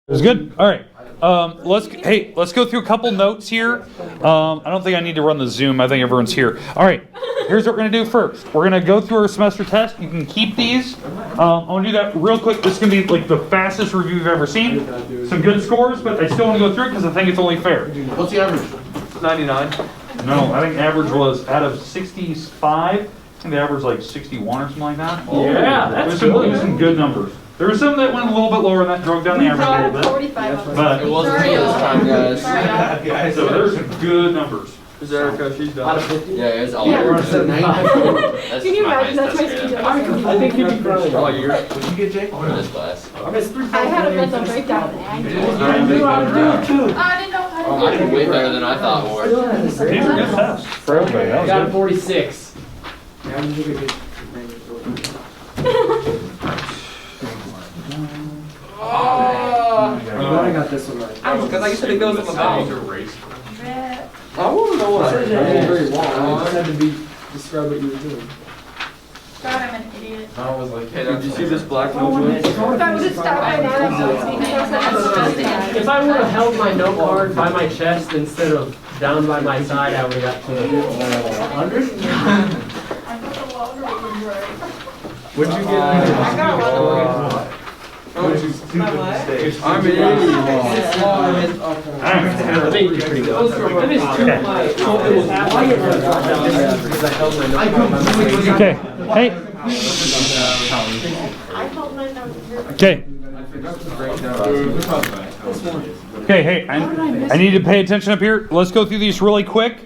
It was good. All right. Let's go through a couple notes here. I don't think I need to run the Zoom. I think everyone's here. All right. Here's what we're going to do first. We're going to go through our semester test. You can keep these. I want to do that real quick. This is going to be like the fastest review you've ever seen. Some good scores, but I still want to go through it because I think it's only fair. What's the average? 99. No, I think average was out of 65. I think the average was like 61 or something like that. Yeah, that's There's some good numbers. There were some that went a little bit lower and that drove down the average a little bit. 45. But It wasn't this time, guys. so there's some good numbers. Is Erica? She's done. Yeah, it's all Yeah. yours. Can you imagine that's my student? I think you'd be proud. All yours. What'd you get, Jake? This class. I had a mental breakdown and I didn't know how I to did do way it. better than I thought for. These are good tests for everybody. That was Got a good. 46. I got this one right. Because I used to goes on the bottom. I want to know what It was very long. I just had to describe what you were doing. God, I'm an idiot. I was like, hey, Did you see this black notebook? If I would have stopped by now, If I would have held my note card by my chest instead of down by my side, I would have got 200. I thought the longer it was right. What'd you get? I got one. Oh, you stupid mistake. I'm an idiot. I think you're pretty good. That is too high. So it was why it was dropped down because I held my note card by my chest. Okay. Hey. I told mine that was very. Okay. Okay. Hey. I need to pay attention up here. Let's go through these really quick.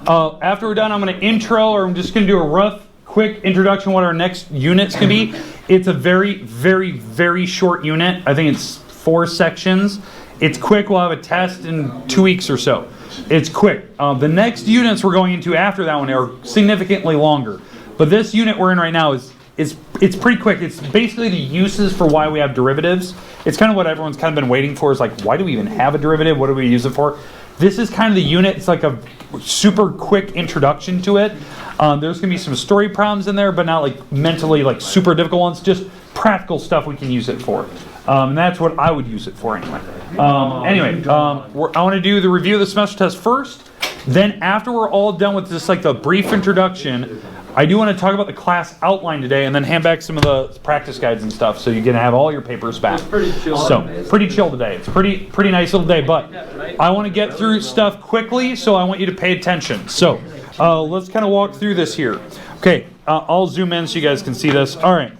After we're done, I'm going to intro, or I'm just going to do a rough, quick introduction. What our next unit's going to be. It's a very, very, very short unit. I think it's 4 sections. It's quick. We'll have a test in 2 weeks or so. It's quick. The next units we're going into after that one are significantly longer. But this unit we're in right now is it's pretty quick. It's basically the uses for why we have derivatives. It's kind of what everyone's kind of been waiting for. Is like, why do we even have a derivative? What do we use it for? This is kind of the unit. It's like a super quick introduction to it. There's going to be some story problems in there, but not like mentally like super difficult ones. Just practical stuff we can use it for. And that's what I would use it for anyway. I want to do the review of the semester test first. Then after we're all done with just like the brief introduction, I do want to talk about the class outline today and then hand back some of the practice guides and stuff so you can have all your papers back. Pretty chill. So, pretty chill today. It's pretty nice little day, but I want to get through stuff quickly, so I want you to pay attention. So, let's kind of walk through this here. Okay, I'll zoom in so you guys can see this. All right.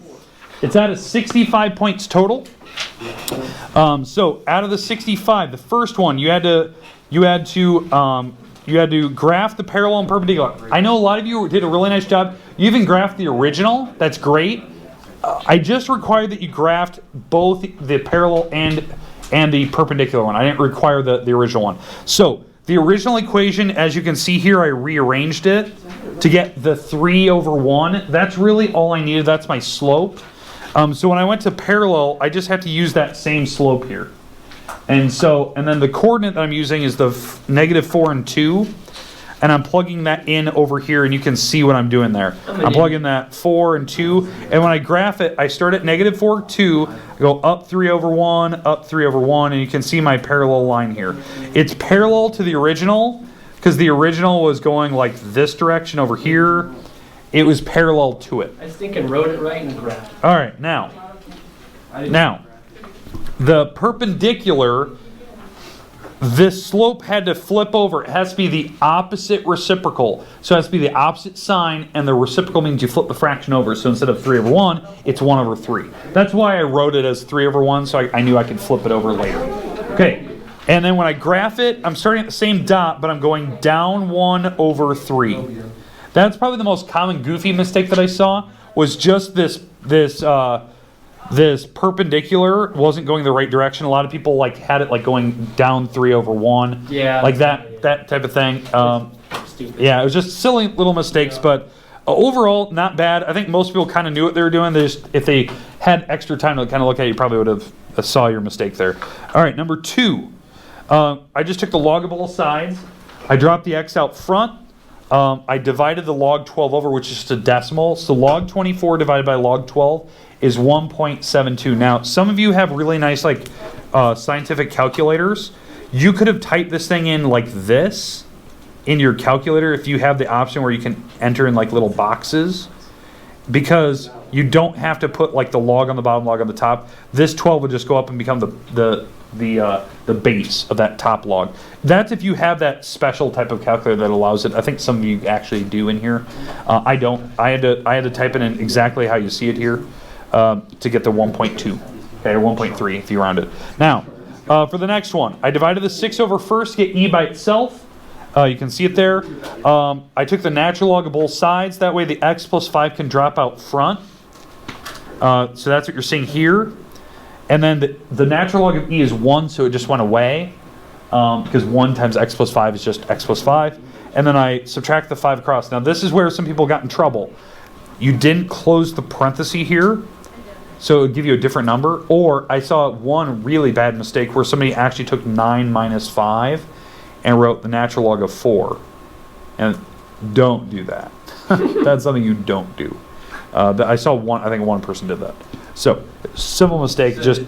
It's out of 65 points total. So, out of the 65, the first one, you had to graph the parallel and perpendicular. I know a lot of you did a really nice job. You even graphed the original. That's great. I just required that you graphed both the parallel and the perpendicular one. I didn't require the original one. So the original equation, as you can see here, I rearranged it to get the 3/1. That's really all I needed. That's my slope. So when I went to parallel, I just have to use that same slope here. And then the coordinate that I'm using is the -4 and 2. And I'm plugging that in over here, and you can see what I'm doing there. I'm plugging that 4 and 2. And when I graph it, I start at -4, 2. I go up 3/1, up 3/1, and you can see my parallel line here. It's parallel to the original, because the original was going like this direction over here. It was parallel to it. I was thinking wrote it right and graphed. All right, now, the perpendicular, this slope had to flip over. It has to be the opposite reciprocal. So it has to be the opposite sign, and the reciprocal means you flip the fraction over. So instead of 3/1, it's 1/3. That's why I wrote it as 3/1, so I knew I could flip it over later. Okay, and then when I graph it, I'm starting at the same dot, but I'm going down 1/3. That's probably the most common goofy mistake that I saw, was just this perpendicular wasn't going the right direction. A lot of people had it going down 3/1. Yeah. Like that type of thing. Stupid. Yeah, it was just silly little mistakes, but overall, not bad. I think most people kind of knew what they were doing. They just, if they had extra time to kind of look at it, you probably would have saw your mistake there. All right, number 2. I just took the log of both sides. I dropped the x out front. I divided the log 12 over, which is just a decimal. So log 24 divided by log 12 is 1.72. Now, some of you have really nice scientific calculators, you could have typed this thing in like this in your calculator if you have the option where you can enter in like little boxes, because you don't have to put like the log on the bottom, log on the top. This 12 would just go up and become the base of that top log. That's if you have that special type of calculator that allows it. I think some of you actually do in here. I don't. I had to type it in exactly how you see it here to get the 1.2, okay, or 1.3 if you round it. Now, for the next one, I divided the 6 over first to get e by itself. You can see it there. I took the natural log of both sides. That way the x plus 5 can drop out front. So that's what you're seeing here. And then the natural log of e is 1, so it just went away. Because 1 times x plus 5 is just x plus 5. And then I subtract the 5 across. Now this is where some people got in trouble. You didn't close the parenthesis here, so it would give you a different number. Or I saw one really bad mistake where somebody actually took 9 minus 5 and wrote the natural log of 4. And don't do that. That's something you don't do. I saw one, I think one person did that. So, simple mistake, just,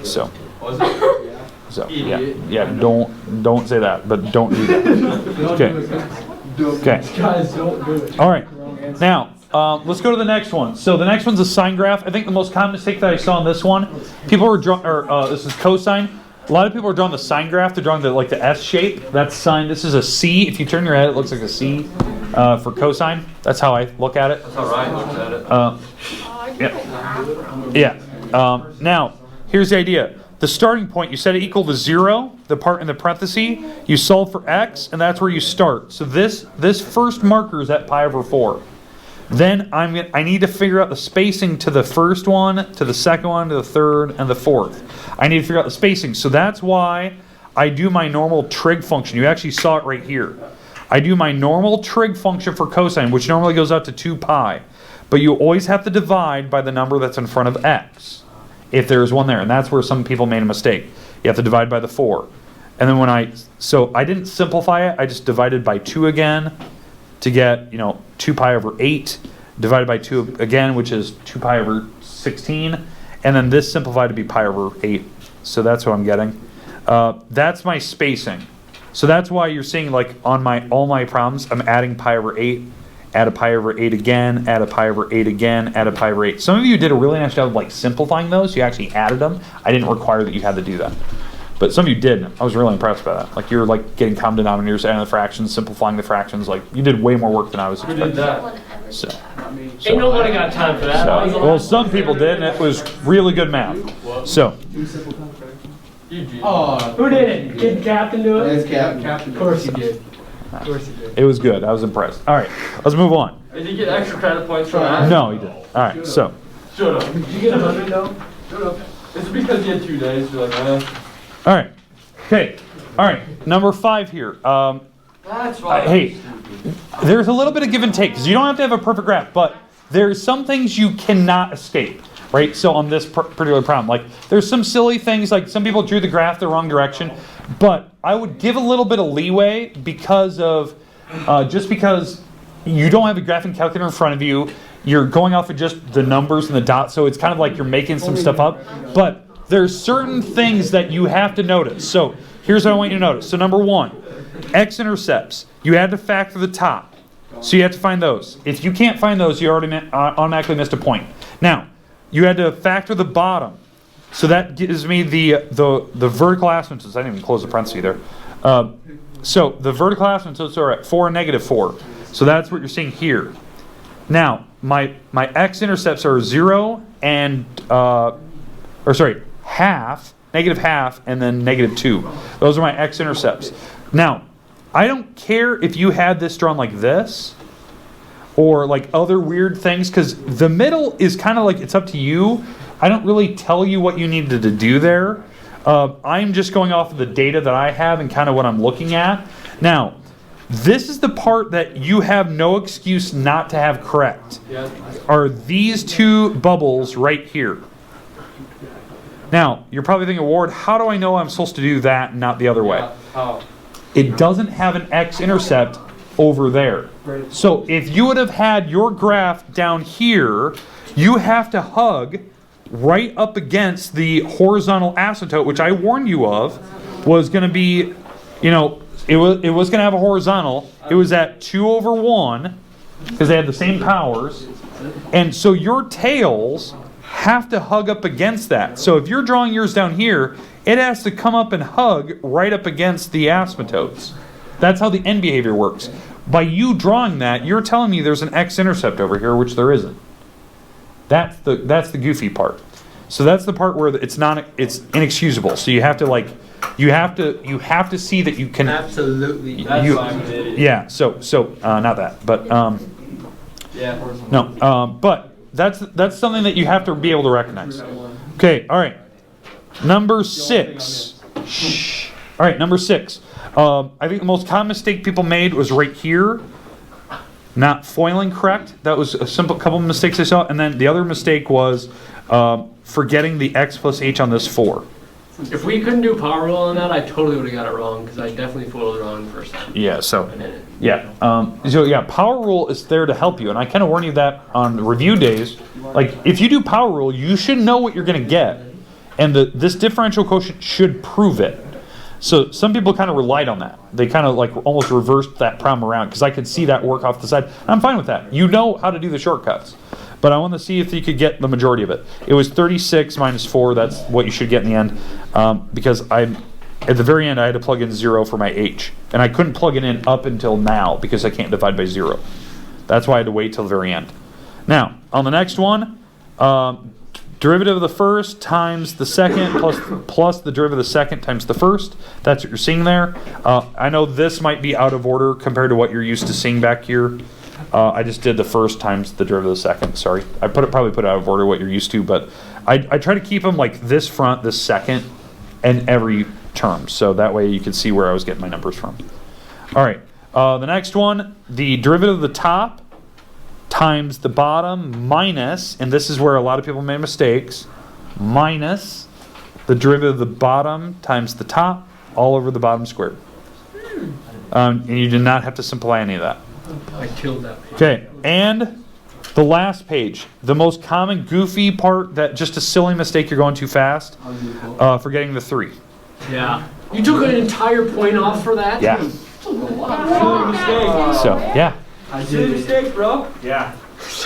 so. Was it? So, yeah, don't say that, but don't do that. Okay. Guys, don't do it. All right. Now, let's go to the next one. So the next one's a sine graph. I think the most common mistake that I saw in this one, people were drawing, this is cosine. A lot of people are drawing the sine graph. They're drawing the S shape. That's sine. This is a C. If you turn your head, it looks like a C for cosine. That's how I look at it. That's how Ryan looks at it. Yeah. Now, here's the idea. The starting point, you set it equal to 0, the part in the parenthesis. You solve for x, and that's where you start. So this first marker is at pi over 4. Then I need to figure out the spacing to the first one, to the second one, to the third, and the fourth. I need to figure out the spacing. So that's why I do my normal trig function. You actually saw it right here. I do my normal trig function for cosine, which normally goes out to 2 pi. But you always have to divide by the number that's in front of x, if there's one there. And that's where some people made a mistake. You have to divide by the 4. And then so I didn't simplify it. I just divided by 2 again to get, 2 pi over 8, divided by 2 again, which is 2 pi over 16. And then this simplified to be pi over 8. So that's what I'm getting. That's my spacing. So that's why you're seeing, like, on all my problems, I'm adding pi over 8, add a pi over 8 again, add a pi over 8 again, add a pi over 8. Some of you did a really nice job of, like, simplifying those. You actually added them. I didn't require that you had to do that. But some of you did. I was really impressed by that. Like, you were, like, getting common denominators, adding the fractions, simplifying the fractions. Like, you did way more work than I was expecting. Who did that? So, Ain't nobody got time for that. well, some people did, and it was really good math. So, Who did it? Did the captain do it? It's Captain. Of course he did. Of course he did. it was good. I was impressed. All right, let's move on. Did you get extra credit points for that? No, he didn't. All right, so. Shut up. Did you get 100 though? Shut up. It's because you had 2 days. You're like, All right. Okay. All right. Number 5 here. that's why. Hey, there's a little bit of give and take because you don't have to have a perfect graph, but there's some things you cannot escape, right? So on this particular problem, like there's some silly things, like some people drew the graph the wrong direction, but I would give a little bit of leeway because of just because you don't have a graphing calculator in front of you. You're going off of just the numbers and the dots, so it's kind of like you're making some stuff up. But there's certain things that you have to notice. So here's what I want you to notice. So number 1, X-Intercepts. You had to factor the top. So you have to find those. If you can't find those, you already automatically missed a point. Now, you had to factor the bottom. So that gives me the vertical asymptotes. I didn't even close the parenthesis either. So the vertical asymptotes are at 4 and negative 4. So that's what you're seeing here. Now, my X-intercepts are 0 and, half, negative half, and then negative 2. Those are my X-intercepts. Now, I don't care if you had this drawn like this or like other weird things, because the middle is kind of like, it's up to you. I don't really tell you what you needed to do there. I'm just going off of the data that I have and kind of what I'm looking at. Now, this is the part that you have no excuse not to have correct. Are these 2 bubbles right here. Now, you're probably thinking, Ward, how do I know I'm supposed to do that and not the other way? How? It doesn't have an X-intercept over there. So if you would have had your graph down here, you have to hug right up against the horizontal asymptote, which I warned you of, was going to be, you know, it was going to have a horizontal. It was at 2/1 because they had the same powers. And so your tails have to hug up against that. So if you're drawing yours down here, it has to come up and hug right up against the asymptotes. That's how the end behavior works. By you drawing that, you're telling me there's an X-intercept over here, which there isn't. That's the goofy part. So that's the part where it's inexcusable. So you have to you have to see that you can Absolutely. yeah. So not that, but Yeah. no. But that's something that you have to be able to recognize. Okay. All right. Number 6. Shh. All right. Number 6. I think the most common mistake people made was right here. Not foiling correct. That was a simple couple of mistakes I saw. And then the other mistake was forgetting the x plus h on this 4. If we couldn't do power rule on that, I totally would have got it wrong because I definitely foiled it wrong the first time. Yeah, so, I did it. yeah. So, yeah, power rule is there to help you. And I kind of warn you that on the review days. Like, if you do power rule, you should know what you're going to get. And this differential quotient should prove it. So some people kind of relied on that. They kind of like almost reversed that problem around because I could see that work off the side. I'm fine with that. You know how to do the shortcuts. But I want to see if you could get the majority of it. It was 36 minus 4. That's what you should get in the end. Because at the very end, I had to plug in 0 for my h. And I couldn't plug it in up until now because I can't divide by 0. That's why I had to wait till the very end. Now, on the next one, derivative of the first times the second plus the derivative of the second times the first. That's what you're seeing there. I know this might be out of order compared to what you're used to seeing back here. I just did the first times the derivative of the second. Sorry, I probably put out of order what you're used to, but I try to keep them like this front, this second, and every term, so that way you can see where I was getting my numbers from. All right, the next one, the derivative of the top times the bottom minus, and this is where a lot of people made mistakes, minus the derivative of the bottom times the top all over the bottom squared. And you did not have to simplify any of that. I killed that page. Okay, and the last page, the most common goofy part, that just a silly mistake you're going too fast, forgetting the 3. Yeah. You took an entire point off for that? Yeah. So, yeah. I did a mistake, bro. Yeah.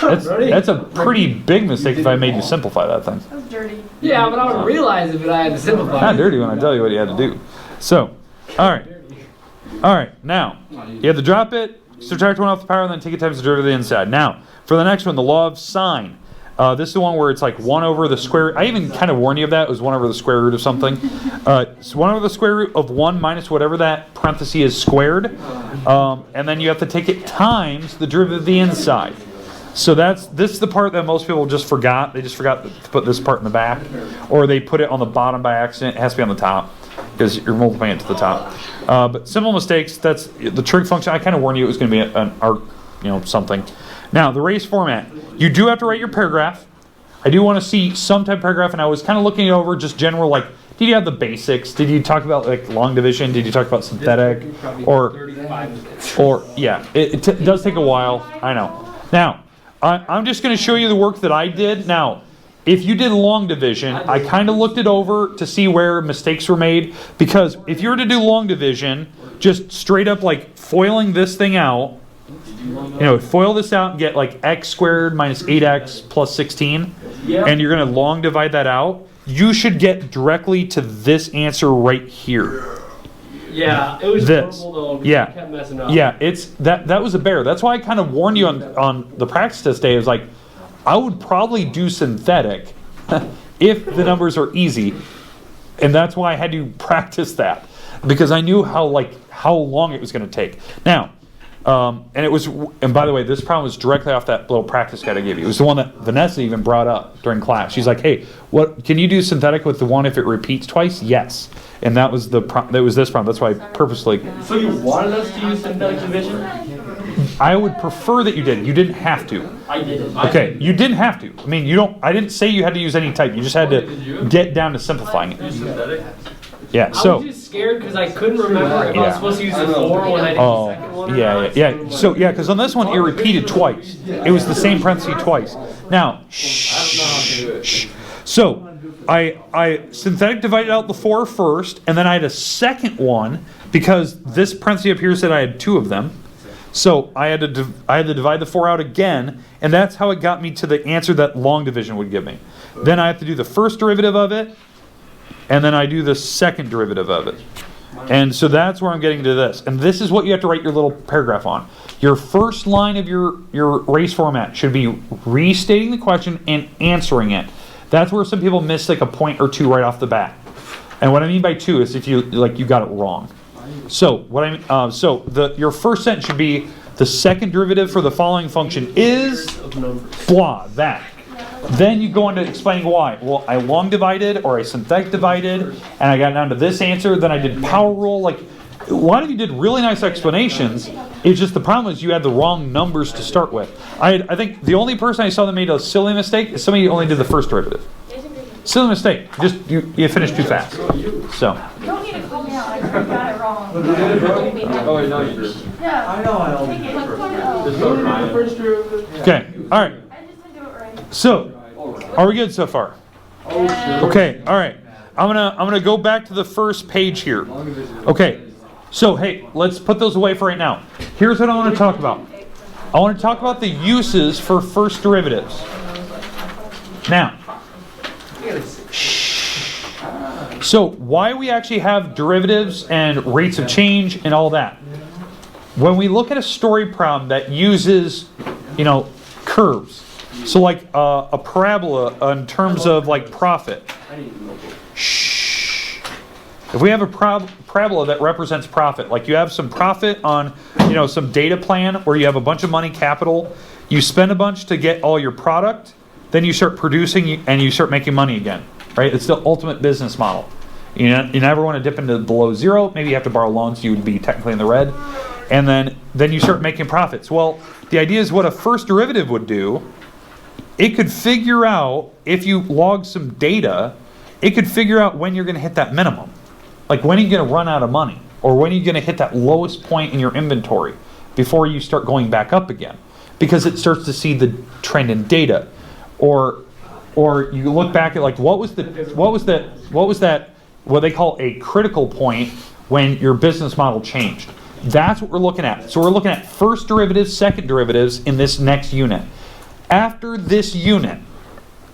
That's a pretty big mistake if I made you simplify that thing. That's dirty. Yeah, but I would realize if I had to simplify. Not dirty when I tell you what you had to do. So, all right. All right, now, you have to drop it, subtract 1 off the power, and then take it times the derivative of the inside. Now, for the next one, the law of sine. This is the one where it's like 1 over the square. I even kind of warned you of that. It was 1 over the square root of something. So 1 over the square root of 1 minus whatever that parenthesis is squared. And then you have to take it times the derivative of the inside. So this is the part that most people just forgot. They just forgot to put this part in the back. Or they put it on the bottom by accident. It has to be on the top because you're multiplying it to the top. But simple mistakes, that's the trig function. I kind of warned you it was going to be an arc, something. Now, the raised format. You do have to write your paragraph. I do want to see some type of paragraph, and I was kind of looking over just general, like, did you have the basics? Did you talk about, like, long division? Did you talk about synthetic? Or yeah, it does take a while. I know. Now, I'm just going to show you the work that I did. Now, if you did long division, I kind of looked it over to see where mistakes were made, because if you were to do long division, just straight up, like, foiling this thing out, foil this out and get like x squared minus 8x plus 16, and you're going to long divide that out, you should get directly to this answer right here. Yeah, it was horrible though, because I kept messing up. Yeah, that was a bear. That's why I kind of warned you on the practice test day. It was like, I would probably do synthetic if the numbers are easy, and that's why I had to practice that, because I knew how long it was going to take. Now, and by the way, this problem was directly off that little practice guide I gave you. It was the one that Vanessa even brought up during class. She's like, "Hey, what can you do synthetic with the one if it repeats twice?" Yes, and that was this problem. That's why I purposely. So you wanted us to use synthetic division? I would prefer that you did. You didn't have to. I didn't. Okay, you didn't have to. I mean, you don't. I didn't say you had to use any type. You just had to get down to simplifying it. Synthetic? Yeah. I So. was just scared because I couldn't remember if I was supposed to use the 4 when I did the second one. Yeah. So, because on this one, it repeated twice. It was the same parenthesis twice. Now, shh. So So I synthetic divided out the 4 first, and then I had a second one because this parenthesis up here said I had 2 of them. So I had to divide the 4 out again, and that's how it got me to the answer that long division would give me. Then I have to do the first derivative of it, and then I do the second derivative of it. And so that's where I'm getting to this. And this is what you have to write your little paragraph on. Your first line of your race format should be restating the question and answering it. That's where some people miss like a point or 2 right off the bat. And what I mean by 2 is if you got it wrong. So what I mean, your first sentence should be the second derivative for the following function is blah, that. Then you go into explaining why. Well, I long divided or I synthetic divided, and I got down to this answer. Then I did power rule. Like a lot of you did really nice explanations. It's just the problem is you had the wrong numbers to start with. I think the only person I saw that made a silly mistake is somebody who only did the first derivative. Silly mistake. Just you finished too fast. So. You don't need to call me out. I got it wrong. Oh, no, you did. Yeah. I know I don't. Take it. Let's put it out. Okay. All right. I just didn't do it right. So, are we good so far? Okay. All right. I'm gonna go back to the first page here. Okay. So hey, let's put those away for right now. Here's what I want to talk about. I want to talk about the uses for first derivatives. Now. So why we actually have derivatives and rates of change and all that. When we look at a story problem that uses, curves. So like a parabola in terms of like profit. If we have a parabola that represents profit, like you have some profit on, some data plan where you have a bunch of money capital, you spend a bunch to get all your product, then you start producing and you start making money again, right? It's the ultimate business model. You never want to dip into below zero. Maybe you have to borrow loans, you would be technically in the red. And then you start making profits. Well, the idea is what a first derivative would do, it could figure out, if you log some data, it could figure out when you're going to hit that minimum. Like when are you going to run out of money? Or when are you going to hit that lowest point in your inventory before you start going back up again? Because it starts to see the trend in data. Or you look back at like what they call a critical point when your business model changed. That's what we're looking at. So we're looking at first derivatives, second derivatives in this next unit. After this unit,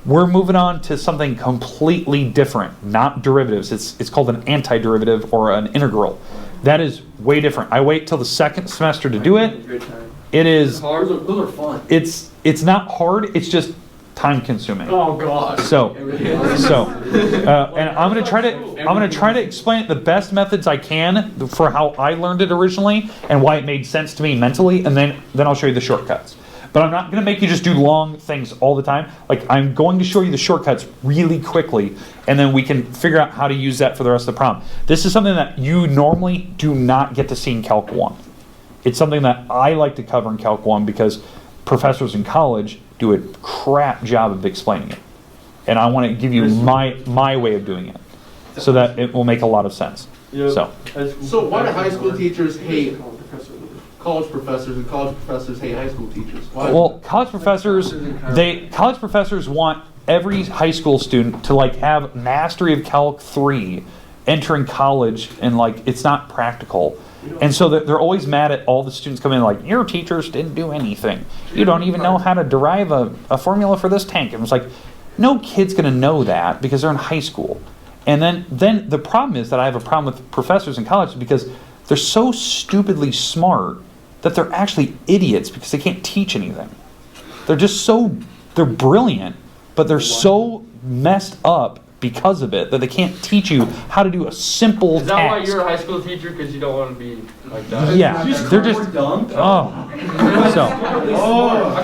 we're moving on to something completely different, not derivatives. It's called an antiderivative or an integral. That is way different. I wait till the second semester to do it. It is Those are fun. It's not hard, it's just time consuming. Oh god. And I'm gonna try to explain it the best methods I can for how I learned it originally and why it made sense to me mentally, and then I'll show you the shortcuts. But I'm not gonna make you just do long things all the time. Like I'm going to show you the shortcuts really quickly, and then we can figure out how to use that for the rest of the problem. This is something that you normally do not get to see in Calc 1. It's something that I like to cover in Calc 1 because professors in college do a crap job of explaining it. And I want to give you my way of doing it so that it will make a lot of sense. So why do high school teachers hate college professors and college professors hate high school teachers? Why? Well, college professors want every high school student to like have mastery of Calc 3 entering college, and like it's not practical. And so they're always mad at all the students coming in like, your teachers didn't do anything. You don't even know how to derive a formula for this tank. And it's like, no kid's going to know that because they're in high school. And then the problem is that I have a problem with professors in college because they're so stupidly smart that they're actually idiots because they can't teach anything. They're brilliant, but they're so messed up because of it that they can't teach you how to do a simple task. Is that why you're a high school teacher? Because you don't want to be like that? Yeah, they're just dumb. I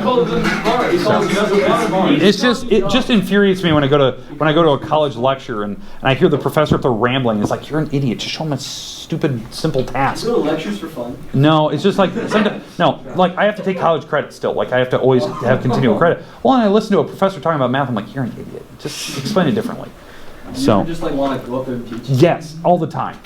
call them smart. it just infuriates me when I go to a college lecture and I hear the professor up there rambling. It's like, you're an idiot. Just show them a stupid, simple task. You go to lectures for fun? No, it's just like like I have to take college credit still. Like I have to always have continual credit. Well, and I listen to a professor talking about math. I'm like, you're an idiot. Just explain it differently. So you just like want to go up there and teach? Yes, all the time.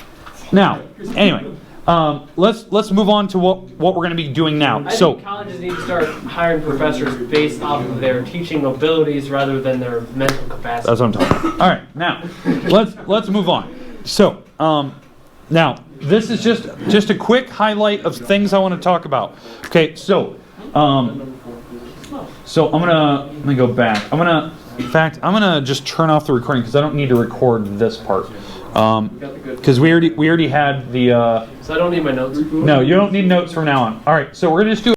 Now, anyway, let's move on to what we're going to be doing now. I So think colleges need to start hiring professors based off of their teaching abilities rather than their mental capacity. that's what I'm talking about. All right, now let's move on. So now this is just a quick highlight of things I want to talk about. Okay, so so I'm gonna go back. In fact, I'm gonna just turn off the recording because I don't need to record this part. Because we already had the. So I don't need my notes. No, you don't need notes from now on. All right, so we're gonna just do